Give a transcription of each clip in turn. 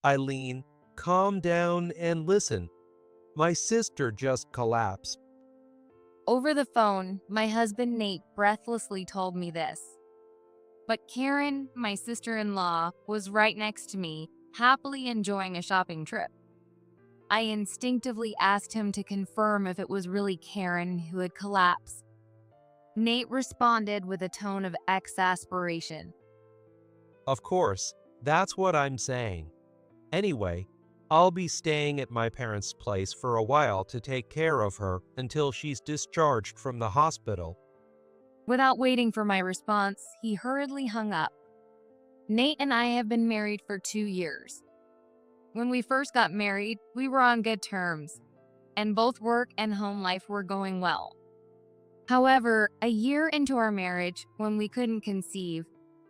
Eileen, calm down and listen. My sister just collapsed. Over the phone, my husband Nate breathlessly told me this. But Karen, my sister-in-law, was right next to me, happily enjoying a shopping trip. I instinctively asked him to confirm if it was really Karen who had collapsed. Nate responded with a tone of exasperation. Of course, that's what I'm saying. Anyway, I'll be staying at my parents' place for a while to take care of her until she's discharged from the hospital. Without waiting for my response, he hurriedly hung up. Nate and I have been married for 2 years. When we first got married, we were on good terms, and both work and home life were going well. However, a year into our marriage, when we couldn't conceive,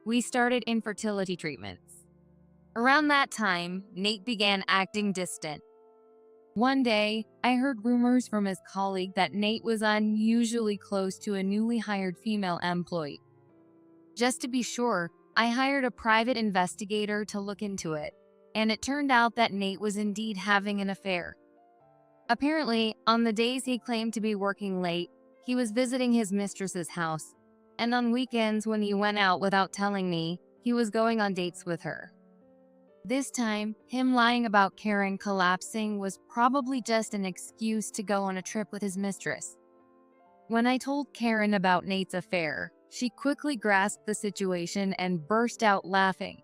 we started infertility treatments. Around that time, Nate began acting distant. One day, I heard rumors from his colleague that Nate was unusually close to a newly hired female employee. Just to be sure, I hired a private investigator to look into it, and it turned out that Nate was indeed having an affair. Apparently, on the days he claimed to be working late, he was visiting his mistress's house, and on weekends when he went out without telling me, he was going on dates with her. This time, him lying about Karen collapsing was probably just an excuse to go on a trip with his mistress. When I told Karen about Nate's affair, she quickly grasped the situation and burst out laughing.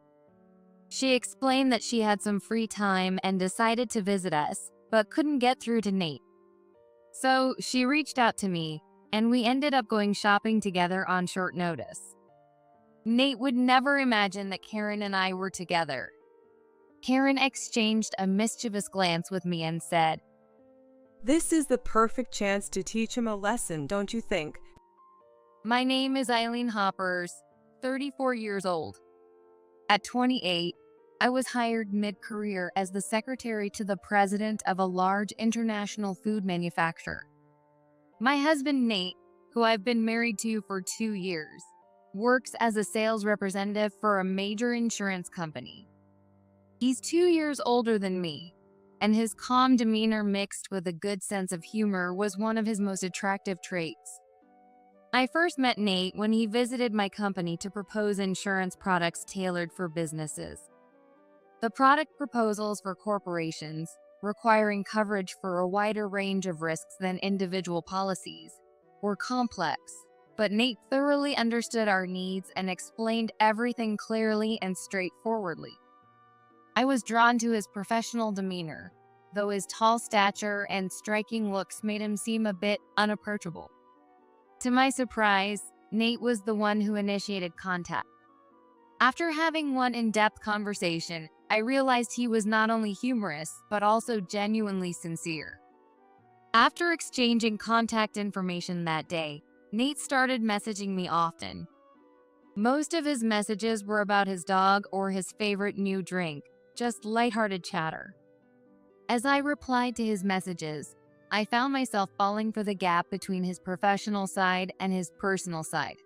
She explained that she had some free time and decided to visit us, but couldn't get through to Nate. So she reached out to me, and we ended up going shopping together on short notice. Nate would never imagine that Karen and I were together. Karen exchanged a mischievous glance with me and said, "This is the perfect chance to teach him a lesson, don't you think?" My name is Eileen Hoppers, 34 years old. At 28, I was hired mid-career as the secretary to the president of a large international food manufacturer. My husband Nate, who I've been married to for 2 years, works as a sales representative for a major insurance company. He's 2 years older than me, and his calm demeanor mixed with a good sense of humor was one of his most attractive traits. I first met Nate when he visited my company to propose insurance products tailored for businesses. The product proposals for corporations, requiring coverage for a wider range of risks than individual policies, were complex, but Nate thoroughly understood our needs and explained everything clearly and straightforwardly. I was drawn to his professional demeanor, though his tall stature and striking looks made him seem a bit unapproachable. To my surprise, Nate was the one who initiated contact. After having one in-depth conversation, I realized he was not only humorous, but also genuinely sincere. After exchanging contact information that day, Nate started messaging me often. Most of his messages were about his dog or his favorite new drink, just lighthearted chatter. As I replied to his messages, I found myself falling for the gap between his professional side and his personal side.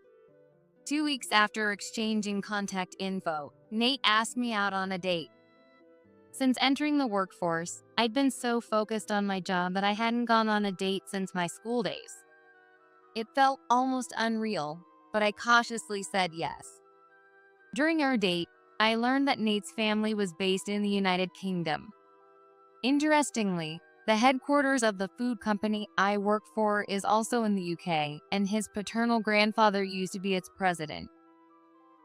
2 weeks after exchanging contact info, Nate asked me out on a date. Since entering the workforce, I'd been so focused on my job that I hadn't gone on a date since my school days. It felt almost unreal, but I cautiously said yes. During our date, I learned that Nate's family was based in the United Kingdom. Interestingly, the headquarters of the food company I work for is also in the UK, and his paternal grandfather used to be its president.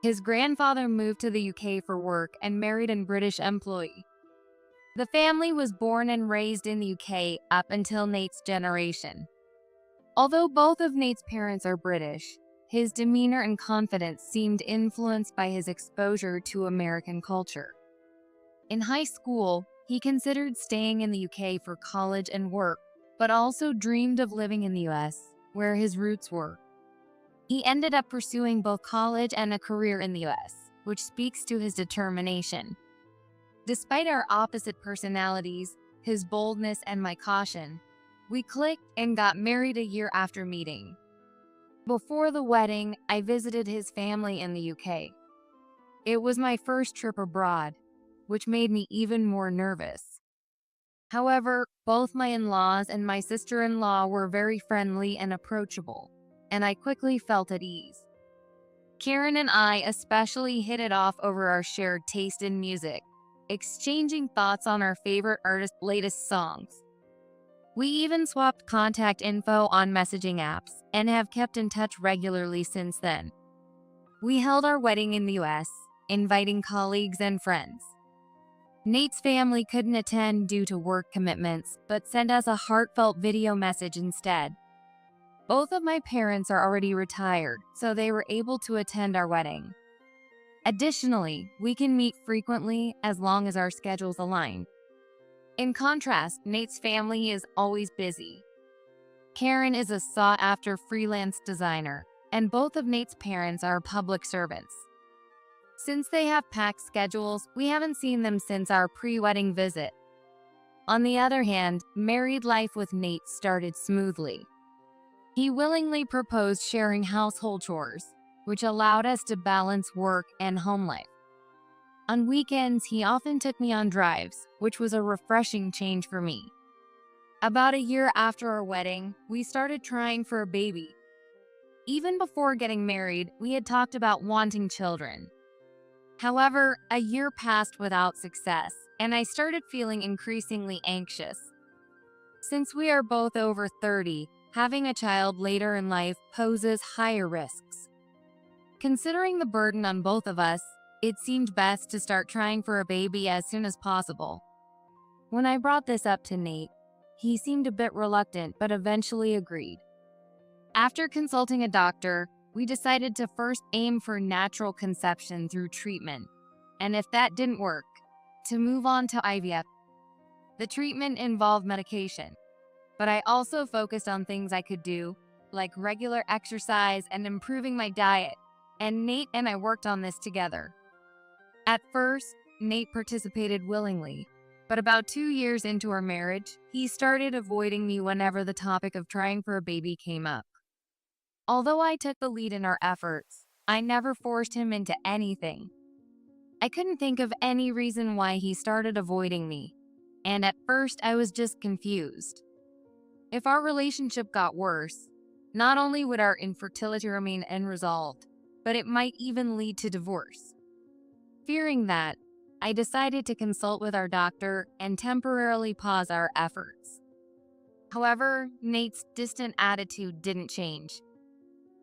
His grandfather moved to the UK for work and married a British employee. The family was born and raised in the UK up until Nate's generation. Although both of Nate's parents are British, his demeanor and confidence seemed influenced by his exposure to American culture. In high school, he considered staying in the UK for college and work, but also dreamed of living in the US, where his roots were. He ended up pursuing both college and a career in the US, which speaks to his determination. Despite our opposite personalities, his boldness and my caution, we clicked and got married a year after meeting. Before the wedding, I visited his family in the UK. It was my first trip abroad, which made me even more nervous. However, both my in-laws and my sister-in-law were very friendly and approachable, and I quickly felt at ease. Karen and I especially hit it off over our shared taste in music, exchanging thoughts on our favorite artist's latest songs. We even swapped contact info on messaging apps and have kept in touch regularly since then. We held our wedding in the US, inviting colleagues and friends. Nate's family couldn't attend due to work commitments, but sent us a heartfelt video message instead. Both of my parents are already retired, so they were able to attend our wedding. Additionally, we can meet frequently as long as our schedules align. In contrast, Nate's family is always busy. Karen is a sought-after freelance designer, and both of Nate's parents are public servants. Since they have packed schedules, we haven't seen them since our pre-wedding visit. On the other hand, married life with Nate started smoothly. He willingly proposed sharing household chores, which allowed us to balance work and home life. On weekends, he often took me on drives, which was a refreshing change for me. About a year after our wedding, we started trying for a baby. Even before getting married, we had talked about wanting children. However, a year passed without success, and I started feeling increasingly anxious. Since we are both over 30, having a child later in life poses higher risks. Considering the burden on both of us, it seemed best to start trying for a baby as soon as possible. When I brought this up to Nate, he seemed a bit reluctant but eventually agreed. After consulting a doctor, we decided to first aim for natural conception through treatment, and if that didn't work, to move on to IVF. The treatment involved medication, but I also focused on things I could do, like regular exercise and improving my diet, and Nate and I worked on this together. At first, Nate participated willingly, but about 2 years into our marriage, he started avoiding me whenever the topic of trying for a baby came up. Although I took the lead in our efforts, I never forced him into anything. I couldn't think of any reason why he started avoiding me, and at first I was just confused. If our relationship got worse, not only would our infertility remain unresolved, but it might even lead to divorce. Fearing that, I decided to consult with our doctor and temporarily pause our efforts. However, Nate's distant attitude didn't change.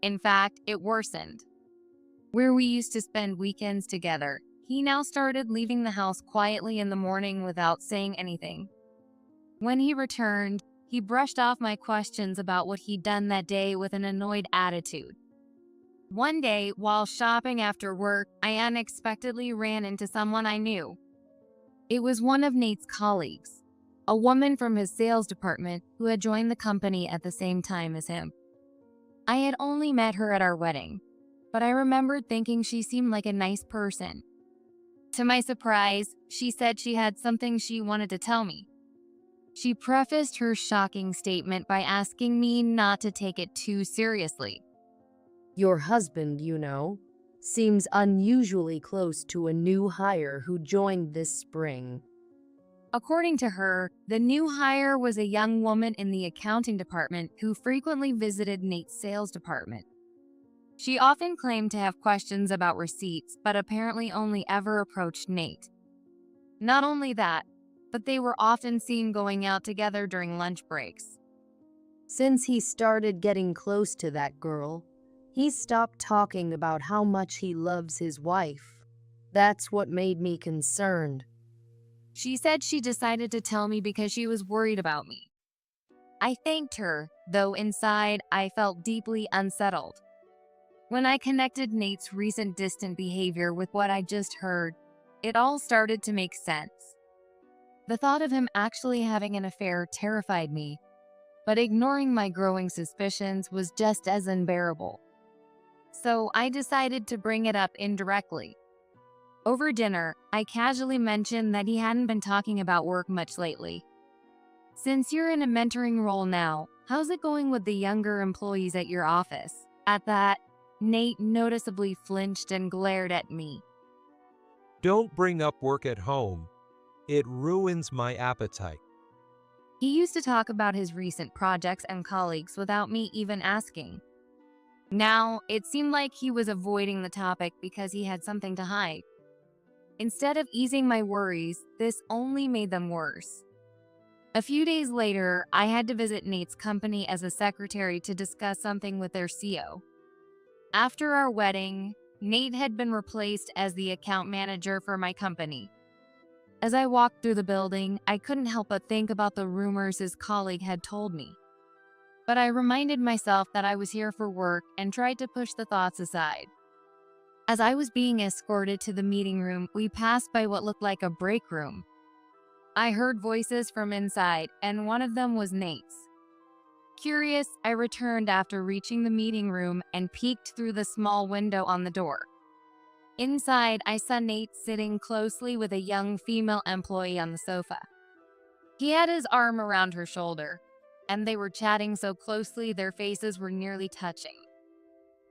In fact, it worsened. Where we used to spend weekends together, he now started leaving the house quietly in the morning without saying anything. When he returned, he brushed off my questions about what he'd done that day with an annoyed attitude. One day, while shopping after work, I unexpectedly ran into someone I knew. It was one of Nate's colleagues, a woman from his sales department who had joined the company at the same time as him. I had only met her at our wedding, but I remembered thinking she seemed like a nice person. To my surprise, she said she had something she wanted to tell me. She prefaced her shocking statement by asking me not to take it too seriously. Your husband, seems unusually close to a new hire who joined this spring. According to her, the new hire was a young woman in the accounting department who frequently visited Nate's sales department. She often claimed to have questions about receipts, but apparently only ever approached Nate. Not only that, but they were often seen going out together during lunch breaks. Since he started getting close to that girl, he stopped talking about how much he loves his wife. That's what made me concerned. She said she decided to tell me because she was worried about me. I thanked her, though inside I felt deeply unsettled. When I connected Nate's recent distant behavior with what I just heard, it all started to make sense. The thought of him actually having an affair terrified me, but ignoring my growing suspicions was just as unbearable. So I decided to bring it up indirectly. Over dinner, I casually mentioned that he hadn't been talking about work much lately. Since you're in a mentoring role now, how's it going with the younger employees at your office? At that, Nate noticeably flinched and glared at me. Don't bring up work at home. It ruins my appetite. He used to talk about his recent projects and colleagues without me even asking. Now, it seemed like he was avoiding the topic because he had something to hide. Instead of easing my worries, this only made them worse. A few days later, I had to visit Nate's company as a secretary to discuss something with their CEO. After our wedding, Nate had been replaced as the account manager for my company. As I walked through the building, I couldn't help but think about the rumors his colleague had told me. But I reminded myself that I was here for work and tried to push the thoughts aside. As I was being escorted to the meeting room, we passed by what looked like a break room. I heard voices from inside, and one of them was Nate's. Curious, I returned after reaching the meeting room and peeked through the small window on the door. Inside, I saw Nate sitting closely with a young female employee on the sofa. He had his arm around her shoulder, and they were chatting so closely their faces were nearly touching.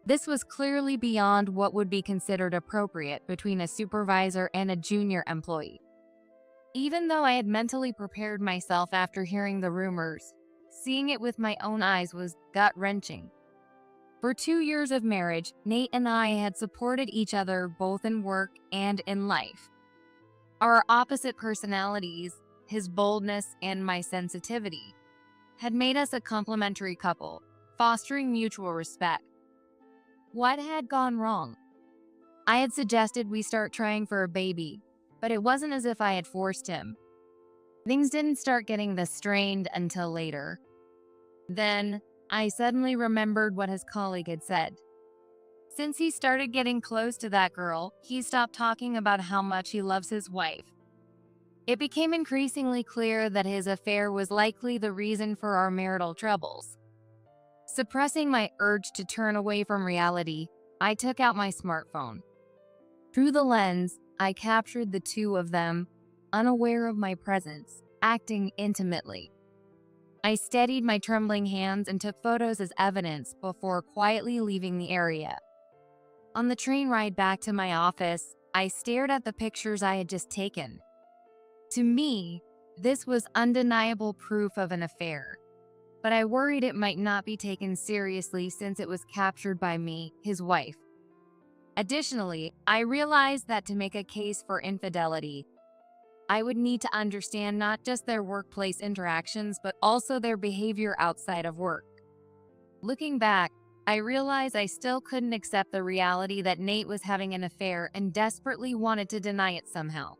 This was clearly beyond what would be considered appropriate between a supervisor and a junior employee. Even though I had mentally prepared myself after hearing the rumors, seeing it with my own eyes was gut-wrenching. For 2 years of marriage, Nate and I had supported each other both in work and in life. Our opposite personalities, his boldness and my sensitivity, had made us a complementary couple, fostering mutual respect. What had gone wrong? I had suggested we start trying for a baby, but it wasn't as if I had forced him. Things didn't start getting this strained until later. Then, I suddenly remembered what his colleague had said. Since he started getting close to that girl, he stopped talking about how much he loves his wife. It became increasingly clear that his affair was likely the reason for our marital troubles. Suppressing my urge to turn away from reality, I took out my smartphone. Through the lens, I captured the two of them, unaware of my presence, acting intimately. I steadied my trembling hands and took photos as evidence before quietly leaving the area. On the train ride back to my office, I stared at the pictures I had just taken. To me, this was undeniable proof of an affair, but I worried it might not be taken seriously since it was captured by me, his wife. Additionally, I realized that to make a case for infidelity, I would need to understand not just their workplace interactions, but also their behavior outside of work. Looking back, I realized I still couldn't accept the reality that Nate was having an affair and desperately wanted to deny it somehow.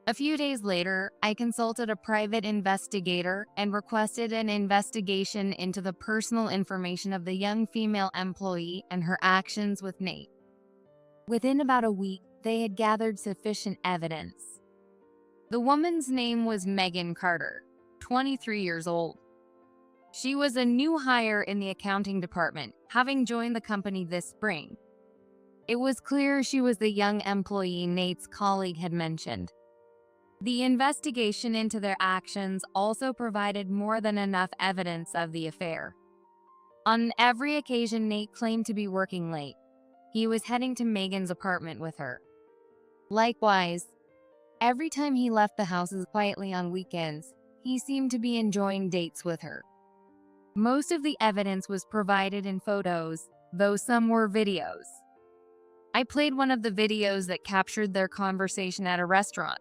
A few days later, I consulted a private investigator and requested an investigation into the personal information of the young female employee and her actions with Nate. Within about a week, they had gathered sufficient evidence. The woman's name was Megan Carter, 23 years old. She was a new hire in the accounting department, having joined the company this spring. It was clear she was the young employee Nate's colleague had mentioned. The investigation into their actions also provided more than enough evidence of the affair. On every occasion Nate claimed to be working late. He was heading to Megan's apartment with her. Likewise, every time he left the houses quietly on weekends, he seemed to be enjoying dates with her. Most of the evidence was provided in photos, though some were videos. I played one of the videos that captured their conversation at a restaurant.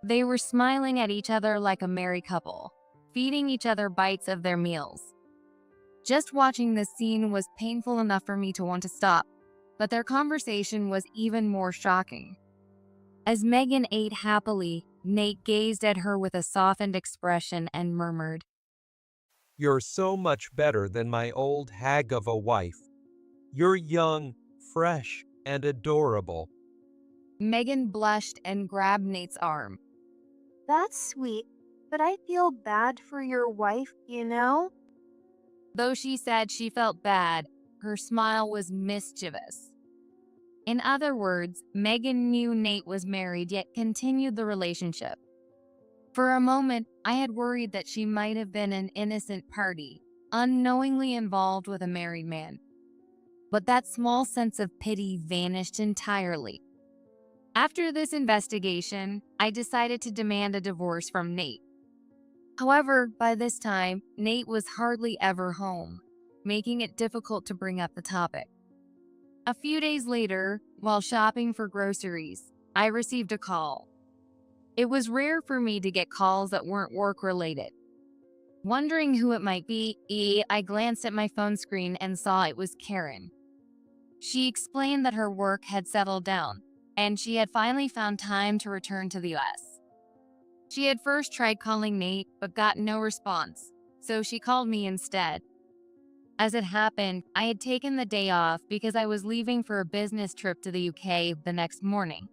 They were smiling at each other like a merry couple, feeding each other bites of their meals. Just watching this scene was painful enough for me to want to stop, but their conversation was even more shocking. As Megan ate happily, Nate gazed at her with a softened expression and murmured, You're so much better than my old hag of a wife. You're young, fresh, and adorable. Megan blushed and grabbed Nate's arm. That's sweet, but I feel bad for your wife, you know? Though she said she felt bad, her smile was mischievous. In other words, Megan knew Nate was married yet continued the relationship. For a moment, I had worried that she might have been an innocent party, unknowingly involved with a married man. But that small sense of pity vanished entirely. After this investigation, I decided to demand a divorce from Nate. However, by this time, Nate was hardly ever home, making it difficult to bring up the topic. A few days later, while shopping for groceries, I received a call. It was rare for me to get calls that weren't work-related. Wondering who it might be, I glanced at my phone screen and saw it was Karen. She explained that her work had settled down, and she had finally found time to return to the US. She had first tried calling Nate, but got no response, so she called me instead. As it happened, I had taken the day off because I was leaving for a business trip to the UK the next morning.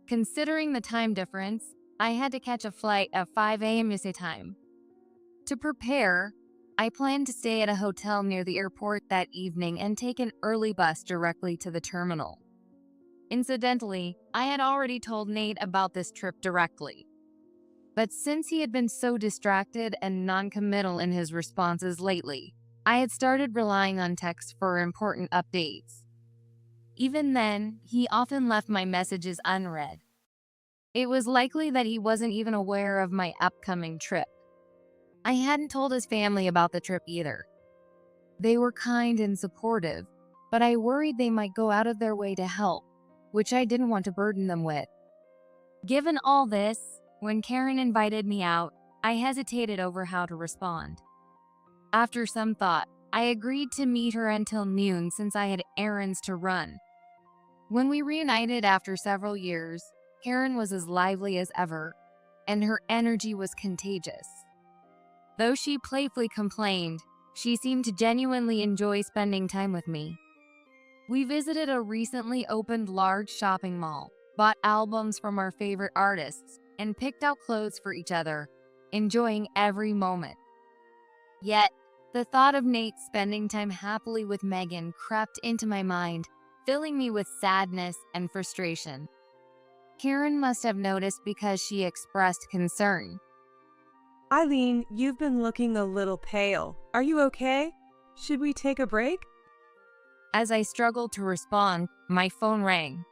Considering the time difference, I had to catch a flight at 5 a.m. UK time. To prepare, I planned to stay at a hotel near the airport that evening and take an early bus directly to the terminal. Incidentally, I had already told Nate about this trip directly. But since he had been so distracted and non-committal in his responses lately, I had started relying on text for important updates. Even then, he often left my messages unread. It was likely that he wasn't even aware of my upcoming trip. I hadn't told his family about the trip either. They were kind and supportive, but I worried they might go out of their way to help, which I didn't want to burden them with. Given all this, when Karen invited me out, I hesitated over how to respond. After some thought, I agreed to meet her until noon since I had errands to run. When we reunited after several years, Karen was as lively as ever, and her energy was contagious. Though she playfully complained, she seemed to genuinely enjoy spending time with me. We visited a recently opened large shopping mall, bought albums from our favorite artists, and picked out clothes for each other, enjoying every moment. Yet, the thought of Nate spending time happily with Megan crept into my mind, filling me with sadness and frustration. Karen must have noticed because she expressed concern. Eileen, you've been looking a little pale. Are you okay? Should we take a break? As I struggled to respond, my phone rang.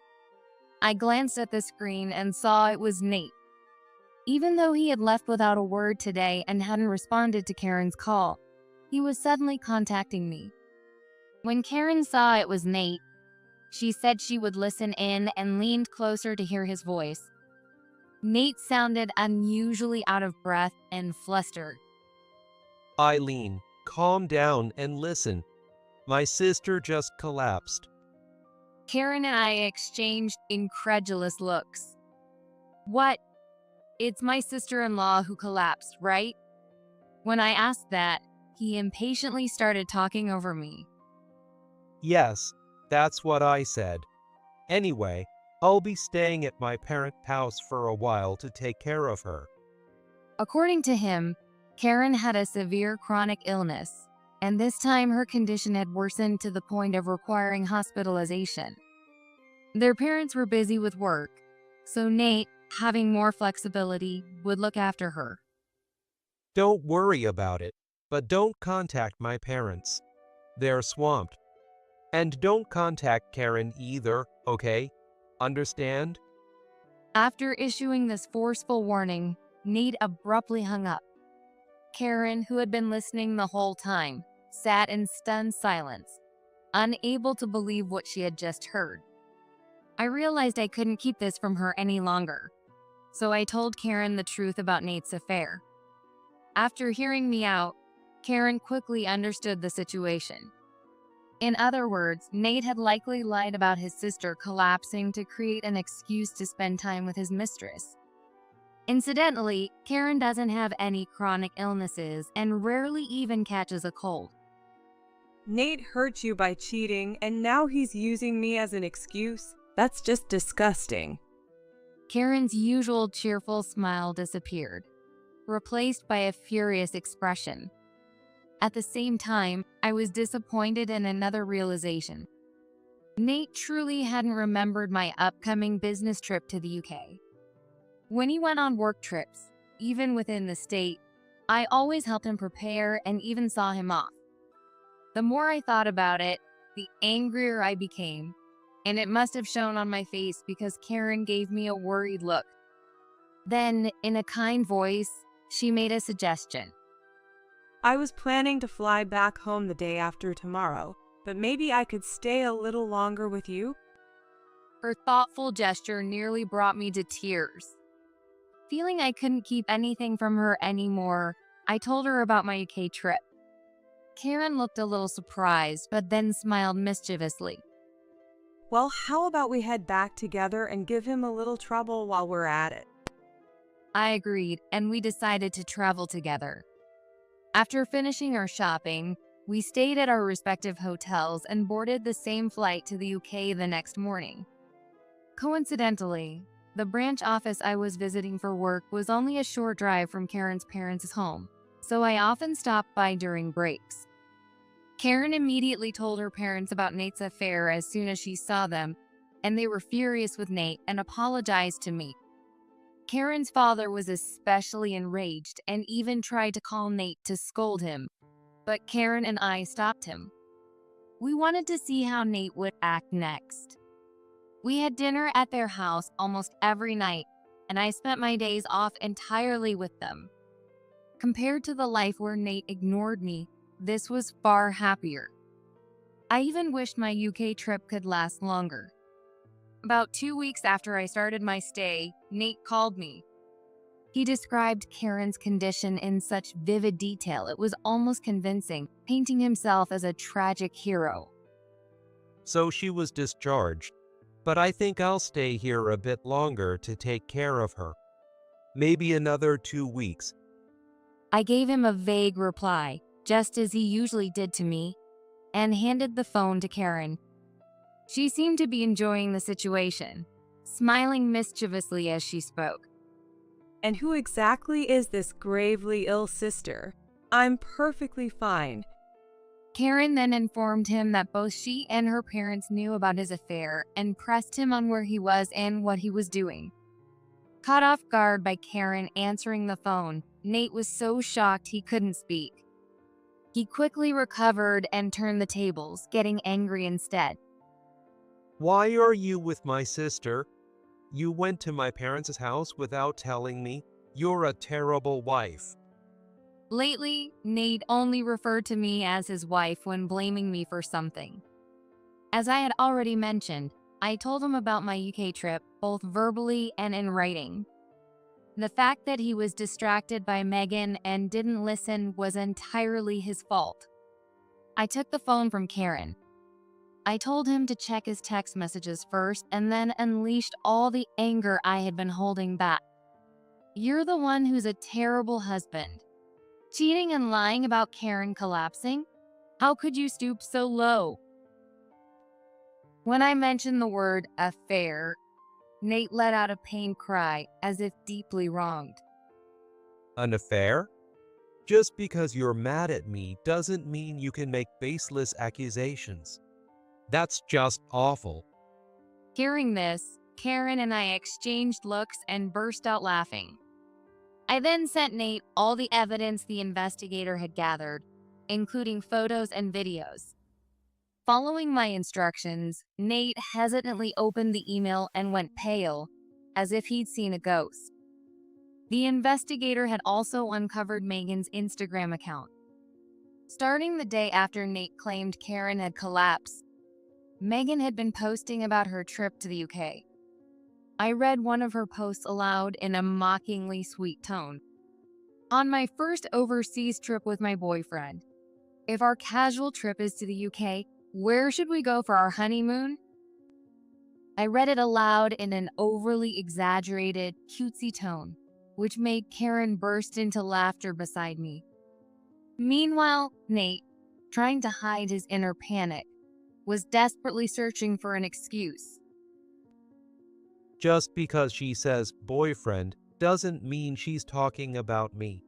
I glanced at the screen and saw it was Nate. Even though he had left without a word today and hadn't responded to Karen's call, he was suddenly contacting me. When Karen saw it was Nate, she said she would listen in and leaned closer to hear his voice. Nate sounded unusually out of breath and flustered. Eileen, calm down and listen. My sister just collapsed. Karen and I exchanged incredulous looks. What? It's my sister-in-law who collapsed, right? When I asked that, he impatiently started talking over me. Yes, that's what I said. Anyway, I'll be staying at my parents' house for a while to take care of her. According to him, Karen had a severe chronic illness, and this time her condition had worsened to the point of requiring hospitalization. Their parents were busy with work, so Nate, having more flexibility, would look after her. Don't worry about it, but don't contact my parents. They're swamped. And don't contact Karen either, okay? Understand? After issuing this forceful warning, Nate abruptly hung up. Karen, who had been listening the whole time, sat in stunned silence, unable to believe what she had just heard. I realized I couldn't keep this from her any longer, so I told Karen the truth about Nate's affair. After hearing me out, Karen quickly understood the situation. In other words, Nate had likely lied about his sister collapsing to create an excuse to spend time with his mistress. Incidentally, Karen doesn't have any chronic illnesses and rarely even catches a cold. Nate hurt you by cheating, and now he's using me as an excuse? That's just disgusting. Karen's usual cheerful smile disappeared, replaced by a furious expression. At the same time, I was disappointed in another realization. Nate truly hadn't remembered my upcoming business trip to the UK. When he went on work trips, even within the state, I always helped him prepare and even saw him off. The more I thought about it, the angrier I became. and it must have shown on my face because Karen gave me a worried look. Then, in a kind voice, she made a suggestion. I was planning to fly back home the day after tomorrow, but maybe I could stay a little longer with you? Her thoughtful gesture nearly brought me to tears. Feeling I couldn't keep anything from her anymore, I told her about my UK trip. Karen looked a little surprised, but then smiled mischievously. Well, how about we head back together and give him a little trouble while we're at it? I agreed, and we decided to travel together. After finishing our shopping, we stayed at our respective hotels and boarded the same flight to the UK the next morning. Coincidentally, the branch office I was visiting for work was only a short drive from Karen's parents' home, so I often stopped by during breaks. Karen immediately told her parents about Nate's affair as soon as she saw them, and they were furious with Nate and apologized to me. Karen's father was especially enraged and even tried to call Nate to scold him, but Karen and I stopped him. We wanted to see how Nate would act next. We had dinner at their house almost every night, and I spent my days off entirely with them. Compared to the life where Nate ignored me, this was far happier. I even wished my UK trip could last longer. About 2 weeks after I started my stay, Nate called me. He described Karen's condition in such vivid detail it was almost convincing, painting himself as a tragic hero. So she was discharged, but I think I'll stay here a bit longer to take care of her. Maybe another 2 weeks. I gave him a vague reply, just as he usually did to me, and handed the phone to Karen. She seemed to be enjoying the situation, smiling mischievously as she spoke. And who exactly is this gravely ill sister? I'm perfectly fine. Karen then informed him that both she and her parents knew about his affair and pressed him on where he was and what he was doing. Caught off guard by Karen answering the phone, Nate was so shocked he couldn't speak. He quickly recovered and turned the tables, getting angry instead. Why are you with my sister? You went to my parents' house without telling me. You're a terrible wife. Lately, Nate only referred to me as his wife when blaming me for something. As I had already mentioned, I told him about my UK trip, both verbally and in writing. The fact that he was distracted by Megan and didn't listen was entirely his fault. I took the phone from Karen. I told him to check his text messages first and then unleashed all the anger I had been holding back. You're the one who's a terrible husband. Cheating and lying about Karen collapsing? How could you stoop so low? When I mentioned the word affair, Nate let out a pained cry as if deeply wronged. An affair? Just because you're mad at me doesn't mean you can make baseless accusations. That's just awful. Hearing this, Karen and I exchanged looks and burst out laughing. I then sent Nate all the evidence the investigator had gathered, including photos and videos. Following my instructions, Nate hesitantly opened the email and went pale, as if he'd seen a ghost. The investigator had also uncovered Megan's Instagram account. Starting the day after Nate claimed Karen had collapsed, Megan had been posting about her trip to the UK. I read one of her posts aloud in a mockingly sweet tone. On my first overseas trip with my boyfriend, if our casual trip is to the UK, where should we go for our honeymoon? I read it aloud in an overly exaggerated, cutesy tone, which made Karen burst into laughter beside me. Meanwhile, Nate, trying to hide his inner panic, was desperately searching for an excuse. Just because she says boyfriend doesn't mean she's talking about me.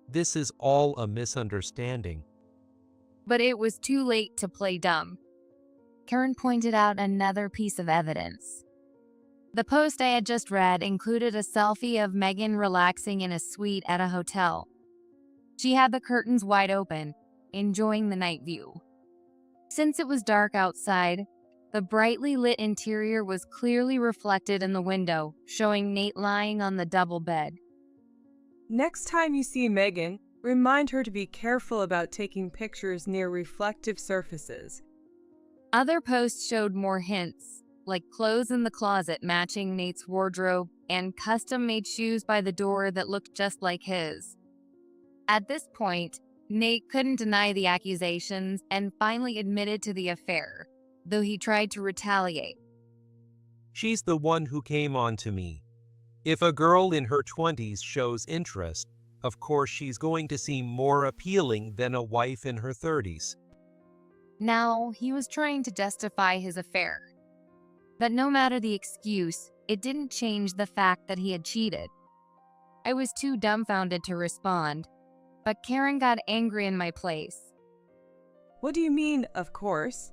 This is all a misunderstanding. But it was too late to play dumb. Karen pointed out another piece of evidence. The post I had just read included a selfie of Megan relaxing in a suite at a hotel. She had the curtains wide open, enjoying the night view. Since it was dark outside, The brightly lit interior was clearly reflected in the window, showing Nate lying on the double bed. Next time you see Megan, remind her to be careful about taking pictures near reflective surfaces. Other posts showed more hints, like clothes in the closet matching Nate's wardrobe and custom-made shoes by the door that looked just like his. At this point, Nate couldn't deny the accusations and finally admitted to the affair, though he tried to retaliate. She's the one who came on to me. If a girl in her 20s shows interest, of course she's going to seem more appealing than a wife in her 30s. Now, he was trying to justify his affair. But no matter the excuse, it didn't change the fact that he had cheated. I was too dumbfounded to respond, but Karen got angry in my place. What do you mean, of course?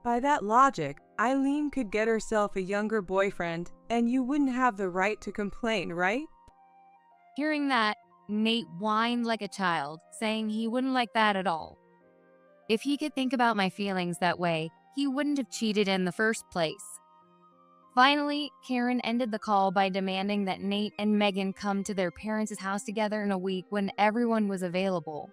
By that logic, Eileen could get herself a younger boyfriend, and you wouldn't have the right to complain, right? Hearing that, Nate whined like a child, saying he wouldn't like that at all. If he could think about my feelings that way, he wouldn't have cheated in the first place. Finally, Karen ended the call by demanding that Nate and Megan come to their parents' house together in a week when everyone was available.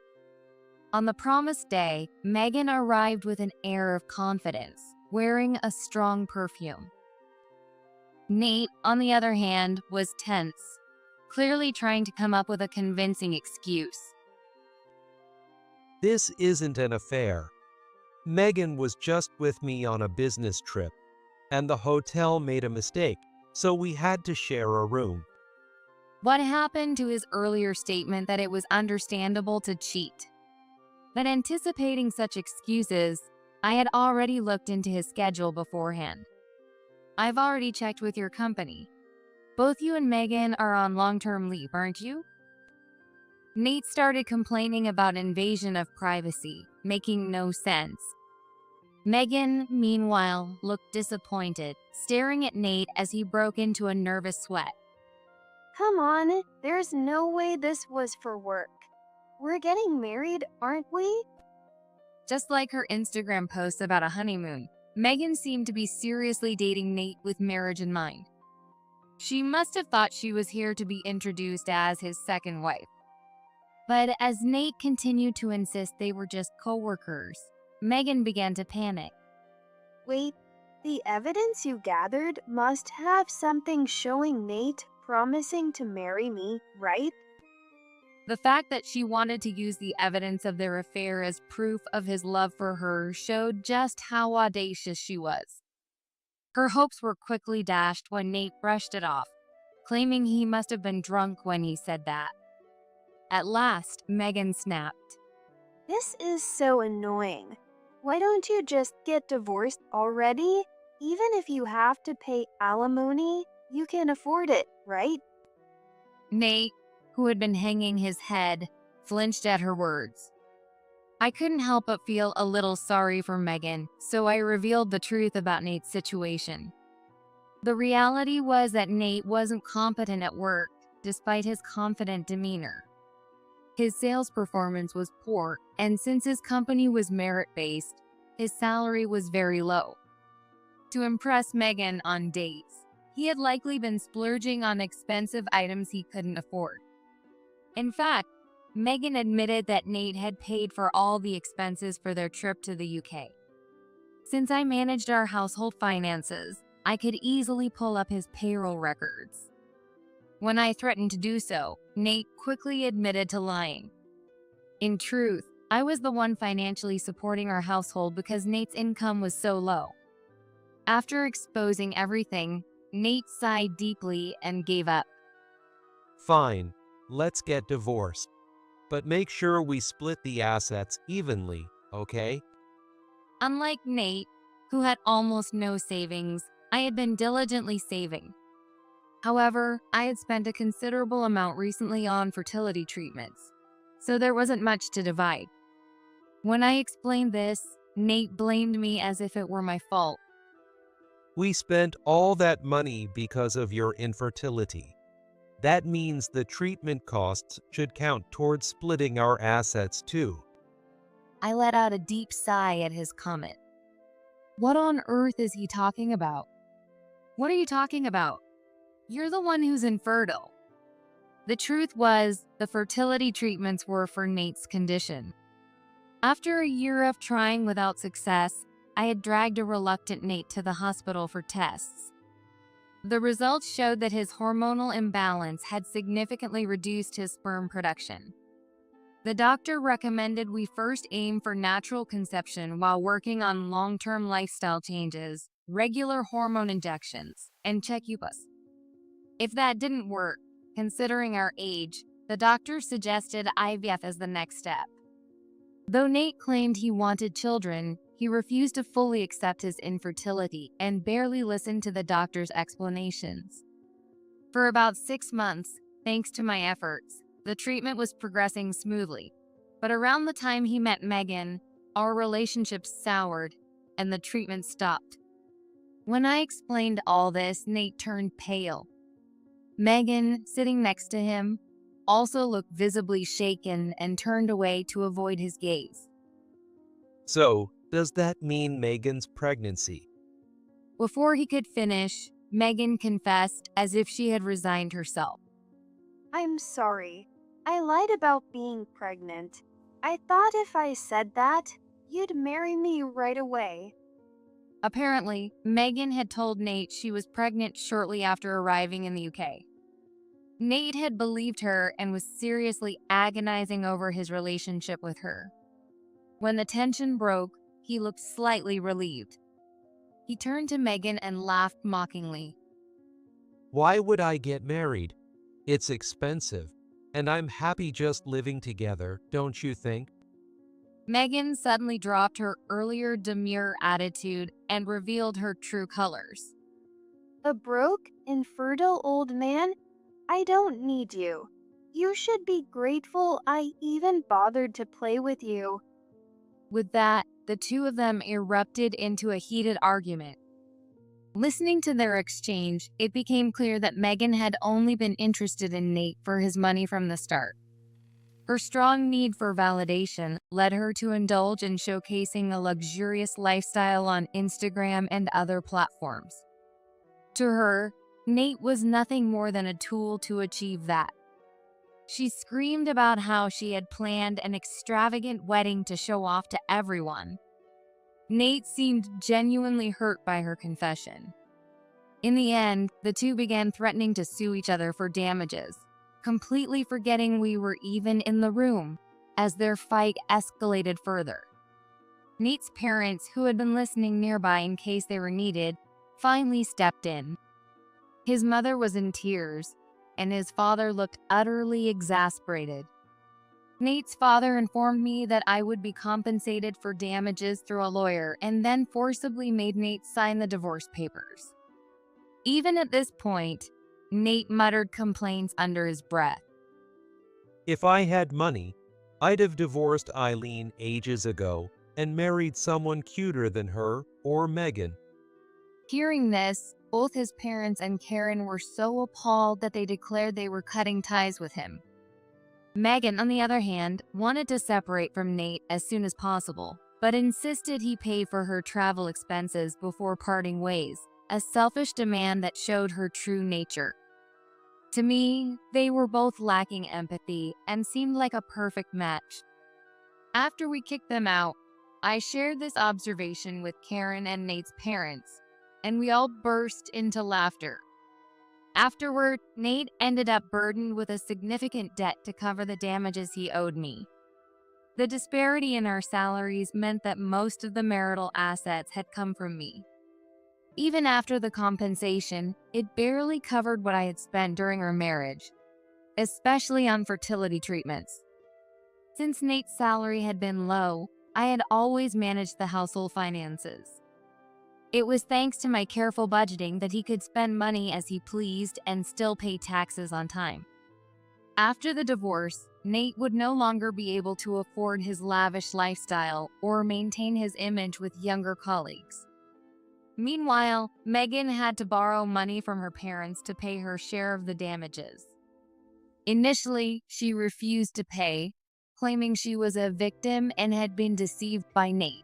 On the promised day, Megan arrived with an air of confidence, wearing a strong perfume. Nate, on the other hand, was tense, clearly trying to come up with a convincing excuse. This isn't an affair. Megan was just with me on a business trip, and the hotel made a mistake, so we had to share a room. What happened to his earlier statement that it was understandable to cheat? But anticipating such excuses, I had already looked into his schedule beforehand. I've already checked with your company. Both you and Megan are on long-term leave, aren't you? Nate started complaining about invasion of privacy, making no sense. Megan, meanwhile, looked disappointed, staring at Nate as he broke into a nervous sweat. Come on, there's no way this was for work. We're getting married, aren't we? Just like her Instagram posts about a honeymoon, Megan seemed to be seriously dating Nate with marriage in mind. She must have thought she was here to be introduced as his second wife. But as Nate continued to insist they were just co-workers, Megan began to panic. Wait, the evidence you gathered must have something showing Nate promising to marry me, right? The fact that she wanted to use the evidence of their affair as proof of his love for her showed just how audacious she was. Her hopes were quickly dashed when Nate brushed it off, claiming he must have been drunk when he said that. At last, Megan snapped. This is so annoying. Why don't you just get divorced already? Even if you have to pay alimony, you can afford it, right? Nate, who had been hanging his head, flinched at her words. I couldn't help but feel a little sorry for Megan, so I revealed the truth about Nate's situation. The reality was that Nate wasn't competent at work, despite his confident demeanor. His sales performance was poor, and since his company was merit-based, his salary was very low. To impress Megan on dates, he had likely been splurging on expensive items he couldn't afford. In fact, Megan admitted that Nate had paid for all the expenses for their trip to the UK. Since I managed our household finances, I could easily pull up his payroll records. When I threatened to do so, Nate quickly admitted to lying. In truth, I was the one financially supporting our household because Nate's income was so low. After exposing everything, Nate sighed deeply and gave up. Fine, let's get divorced. But make sure we split the assets evenly, okay? Unlike Nate, who had almost no savings, I had been diligently saving. However, I had spent a considerable amount recently on fertility treatments, so there wasn't much to divide. When I explained this, Nate blamed me as if it were my fault. We spent all that money because of your infertility. That means the treatment costs should count towards splitting our assets too. I let out a deep sigh at his comment. What on earth is he talking about? What are you talking about? You're the one who's infertile. The truth was, the fertility treatments were for Nate's condition. After a year of trying without success, I had dragged a reluctant Nate to the hospital for tests. The results showed that his hormonal imbalance had significantly reduced his sperm production. The doctor recommended we first aim for natural conception while working on long-term lifestyle changes, regular hormone injections, and check UPAs. If that didn't work, considering our age, the doctor suggested IVF as the next step. Though Nate claimed he wanted children, he refused to fully accept his infertility and barely listened to the doctor's explanations. For about 6 months, thanks to my efforts, the treatment was progressing smoothly. But around the time he met Megan, our relationship soured and the treatment stopped. When I explained all this, Nate turned pale. Megan, sitting next to him, also looked visibly shaken and turned away to avoid his gaze. So, does that mean Megan's pregnancy? Before he could finish, Megan confessed as if she had resigned herself. I'm sorry. I lied about being pregnant. I thought if I said that, you'd marry me right away. Apparently, Megan had told Nate she was pregnant shortly after arriving in the UK. Nate had believed her and was seriously agonizing over his relationship with her. When the tension broke, he looked slightly relieved. He turned to Megan and laughed mockingly. Why would I get married? It's expensive, and I'm happy just living together, don't you think? Megan suddenly dropped her earlier demure attitude and revealed her true colors. A broke, infertile old man? I don't need you. You should be grateful I even bothered to play with you. With that, the two of them erupted into a heated argument. Listening to their exchange, it became clear that Megan had only been interested in Nate for his money from the start. Her strong need for validation led her to indulge in showcasing a luxurious lifestyle on Instagram and other platforms. To her, Nate was nothing more than a tool to achieve that. She screamed about how she had planned an extravagant wedding to show off to everyone. Nate seemed genuinely hurt by her confession. In the end, the two began threatening to sue each other for damages, completely forgetting we were even in the room, as their fight escalated further. Nate's parents, who had been listening nearby in case they were needed, finally stepped in. His mother was in tears, and his father looked utterly exasperated. Nate's father informed me that I would be compensated for damages through a lawyer and then forcibly made Nate sign the divorce papers. Even at this point, Nate muttered complaints under his breath. If I had money, I'd have divorced Eileen ages ago and married someone cuter than her or Megan. Hearing this, both his parents and Karen were so appalled that they declared they were cutting ties with him. Megan, on the other hand, wanted to separate from Nate as soon as possible, but insisted he pay for her travel expenses before parting ways, a selfish demand that showed her true nature. To me, they were both lacking empathy and seemed like a perfect match. After we kicked them out, I shared this observation with Karen and Nate's parents, and we all burst into laughter. Afterward, Nate ended up burdened with a significant debt to cover the damages he owed me. The disparity in our salaries meant that most of the marital assets had come from me. Even after the compensation, it barely covered what I had spent during our marriage, especially on fertility treatments. Since Nate's salary had been low, I had always managed the household finances. It was thanks to my careful budgeting that he could spend money as he pleased and still pay taxes on time. After the divorce, Nate would no longer be able to afford his lavish lifestyle or maintain his image with younger colleagues. Meanwhile, Megan had to borrow money from her parents to pay her share of the damages. Initially, she refused to pay, claiming she was a victim and had been deceived by Nate.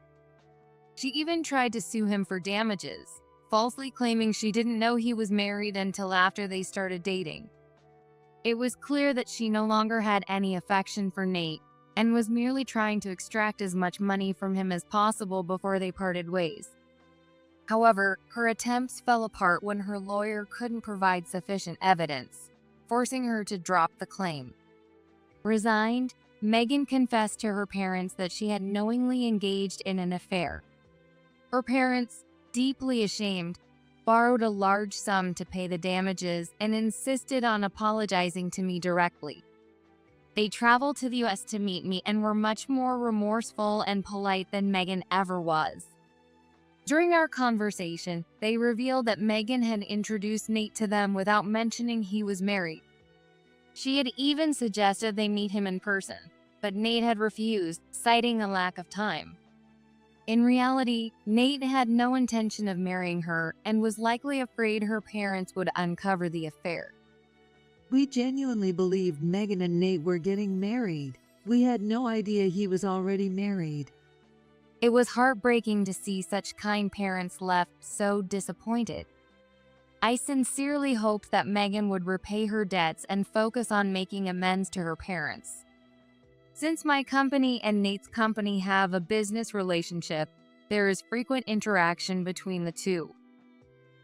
She even tried to sue him for damages, falsely claiming she didn't know he was married until after they started dating. It was clear that she no longer had any affection for Nate and was merely trying to extract as much money from him as possible before they parted ways. However, her attempts fell apart when her lawyer couldn't provide sufficient evidence, forcing her to drop the claim. Resigned, Megan confessed to her parents that she had knowingly engaged in an affair. Her parents, deeply ashamed, borrowed a large sum to pay the damages and insisted on apologizing to me directly. They traveled to the US to meet me and were much more remorseful and polite than Megan ever was. During our conversation, they revealed that Megan had introduced Nate to them without mentioning he was married. She had even suggested they meet him in person, but Nate had refused, citing a lack of time. In reality, Nate had no intention of marrying her and was likely afraid her parents would uncover the affair. We genuinely believed Megan and Nate were getting married. We had no idea he was already married. It was heartbreaking to see such kind parents left so disappointed. I sincerely hoped that Megan would repay her debts and focus on making amends to her parents. Since my company and Nate's company have a business relationship, there is frequent interaction between the two.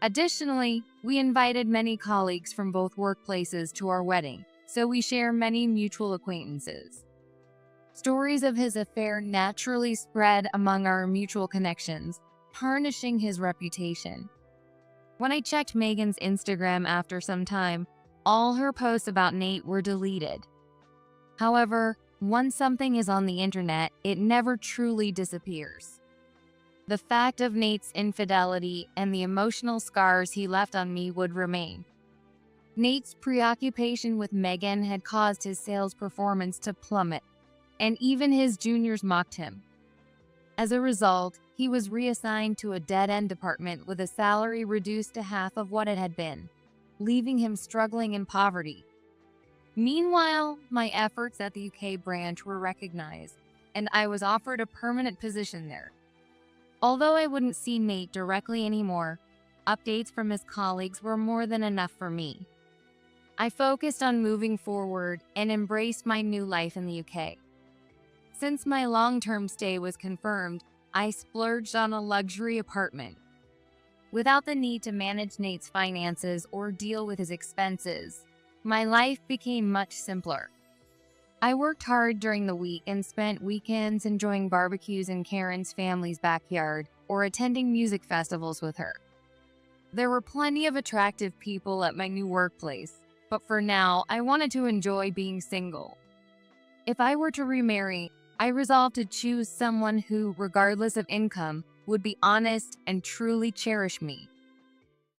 Additionally, we invited many colleagues from both workplaces to our wedding, so we share many mutual acquaintances. Stories of his affair naturally spread among our mutual connections, tarnishing his reputation. When I checked Megan's Instagram after some time, all her posts about Nate were deleted. However, once something is on the internet, it never truly disappears. The fact of Nate's infidelity and the emotional scars he left on me would remain. Nate's preoccupation with Megan had caused his sales performance to plummet, and even his juniors mocked him. As a result, he was reassigned to a dead-end department with a salary reduced to half of what it had been, leaving him struggling in poverty. Meanwhile, my efforts at the UK branch were recognized, and I was offered a permanent position there. Although I wouldn't see Nate directly anymore, updates from his colleagues were more than enough for me. I focused on moving forward and embraced my new life in the UK. Since my long-term stay was confirmed, I splurged on a luxury apartment. Without the need to manage Nate's finances or deal with his expenses, my life became much simpler. I worked hard during the week and spent weekends enjoying barbecues in Karen's family's backyard or attending music festivals with her. There were plenty of attractive people at my new workplace, but for now, I wanted to enjoy being single. If I were to remarry, I resolved to choose someone who, regardless of income, would be honest and truly cherish me.